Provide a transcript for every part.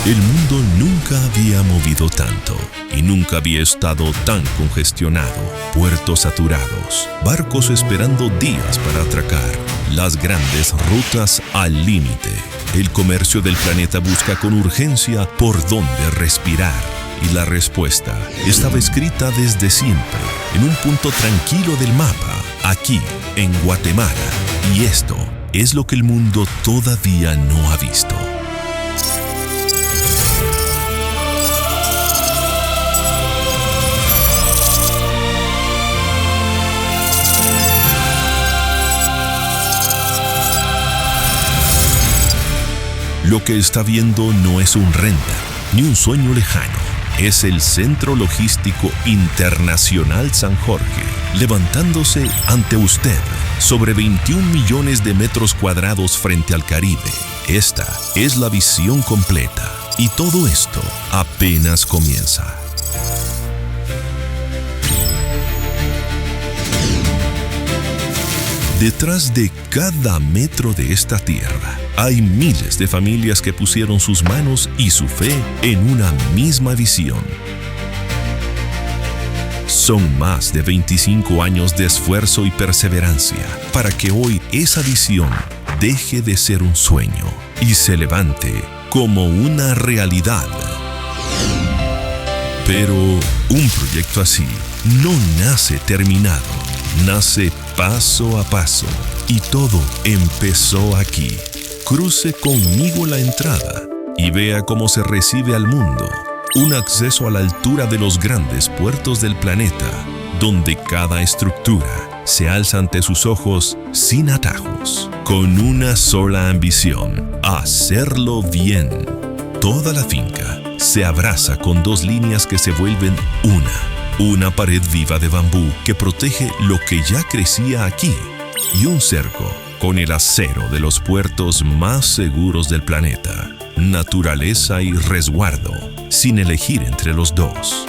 El mundo nunca había movido tanto y nunca había estado tan congestionado. Puertos saturados, barcos esperando días para atracar, las grandes rutas al límite. El comercio del planeta busca con urgencia por dónde respirar. Y la respuesta estaba escrita desde siempre, en un punto tranquilo del mapa, aquí, en Guatemala. Y esto es lo que el mundo todavía no ha visto. Lo que está viendo no es un render, ni un sueño lejano. Es el Centro Logístico Internacional San Jorge, levantándose ante usted sobre 21 millones de metros cuadrados frente al Caribe. Esta es la visión completa y todo esto apenas comienza. Detrás de cada metro de esta tierra hay miles de familias que pusieron sus manos y su fe en una misma visión. Son más de 25 años de esfuerzo y perseverancia para que hoy esa visión deje de ser un sueño y se levante como una realidad. Pero un proyecto así no nace terminado, nace paso a paso y todo empezó aquí. Cruce conmigo la entrada y vea cómo se recibe al mundo. Un acceso a la altura de los grandes puertos del planeta, donde cada estructura se alza ante sus ojos sin atajos, con una sola ambición: hacerlo bien. Toda la finca se abraza con dos líneas que se vuelven una pared viva de bambú que protege lo que ya crecía aquí, y un cerco con el acero de los puertos más seguros del planeta. Naturaleza y resguardo, sin elegir entre los dos.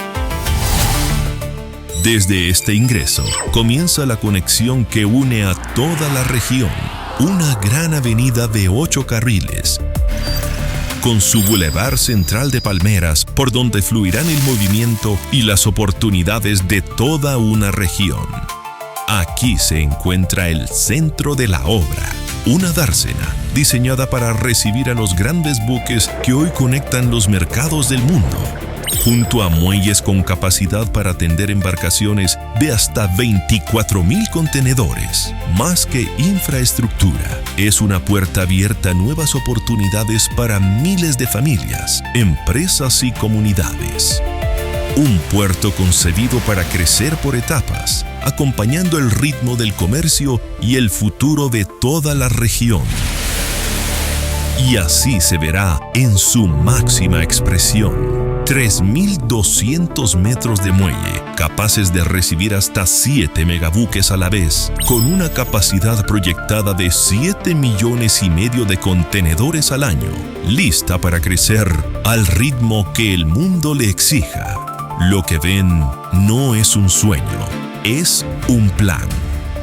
Desde este ingreso comienza la conexión que une a toda la región. Una gran avenida de 8 carriles, con su bulevar central de palmeras por donde fluirán el movimiento y las oportunidades de toda una región. Aquí se encuentra el centro de la obra, una dársena diseñada para recibir a los grandes buques que hoy conectan los mercados del mundo, junto a muelles con capacidad para atender embarcaciones de hasta 24,000 contenedores. Más que infraestructura, es una puerta abierta a nuevas oportunidades para miles de familias, empresas y comunidades. Un puerto concebido para crecer por etapas, acompañando el ritmo del comercio y el futuro de toda la región. Y así se verá en su máxima expresión. 3.200 metros de muelle, capaces de recibir hasta 7 megabuques a la vez, con una capacidad proyectada de 7,5 millones de contenedores al año, lista para crecer al ritmo que el mundo le exija. Lo que ven no es un sueño, es un plan.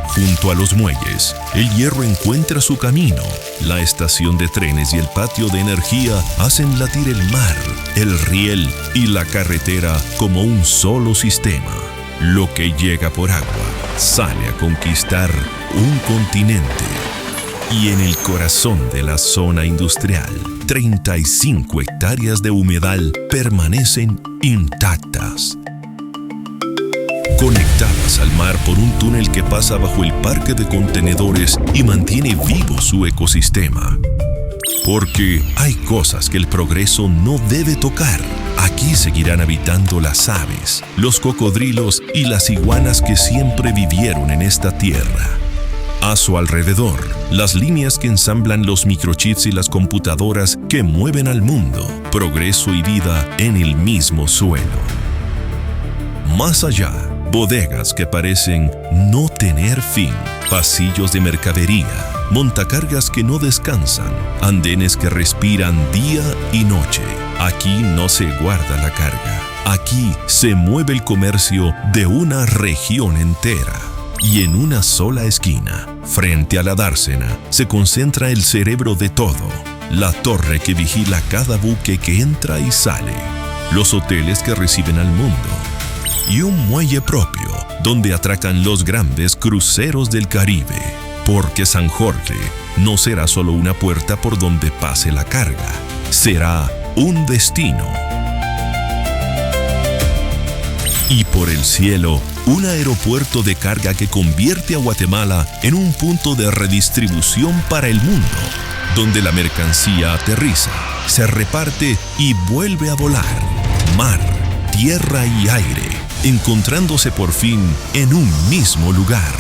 Junto a los muelles, el hierro encuentra su camino. La estación de trenes y el patio de energía hacen latir el mar, el riel y la carretera como un solo sistema. Lo que llega por agua sale a conquistar un continente. Y en el corazón de la zona industrial, 35 hectáreas de humedal permanecen intactas, conectadas al mar por un túnel que pasa bajo el parque de contenedores y mantiene vivo su ecosistema. Porque hay cosas que el progreso no debe tocar. Aquí seguirán habitando las aves, los cocodrilos y las iguanas que siempre vivieron en esta tierra. A su alrededor, las líneas que ensamblan los microchips y las computadoras que mueven al mundo, progreso y vida en el mismo suelo. Más allá, bodegas que parecen no tener fin, pasillos de mercadería, montacargas que no descansan, andenes que respiran día y noche. Aquí no se guarda la carga, aquí se mueve el comercio de una región entera. Y en una sola esquina, frente a la dársena, se concentra el cerebro de todo, la torre que vigila cada buque que entra y sale, los hoteles que reciben al mundo y un muelle propio donde atracan los grandes cruceros del Caribe. Porque San Jorge no será solo una puerta por donde pase la carga, será un destino. Y por el cielo, un aeropuerto de carga que convierte a Guatemala en un punto de redistribución para el mundo, donde la mercancía aterriza, se reparte y vuelve a volar. Mar, tierra y aire, encontrándose por fin en un mismo lugar.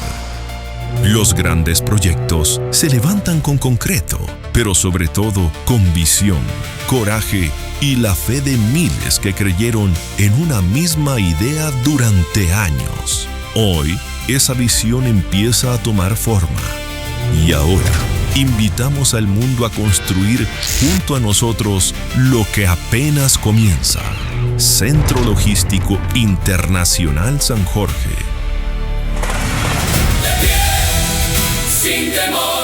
Los grandes proyectos se levantan con concreto, pero sobre todo con visión, coraje y la fe de miles que creyeron en una misma idea durante años. Hoy, esa visión empieza a tomar forma. Y ahora, invitamos al mundo a construir junto a nosotros lo que apenas comienza. Centro Logístico Internacional San Jorge. Sin temor.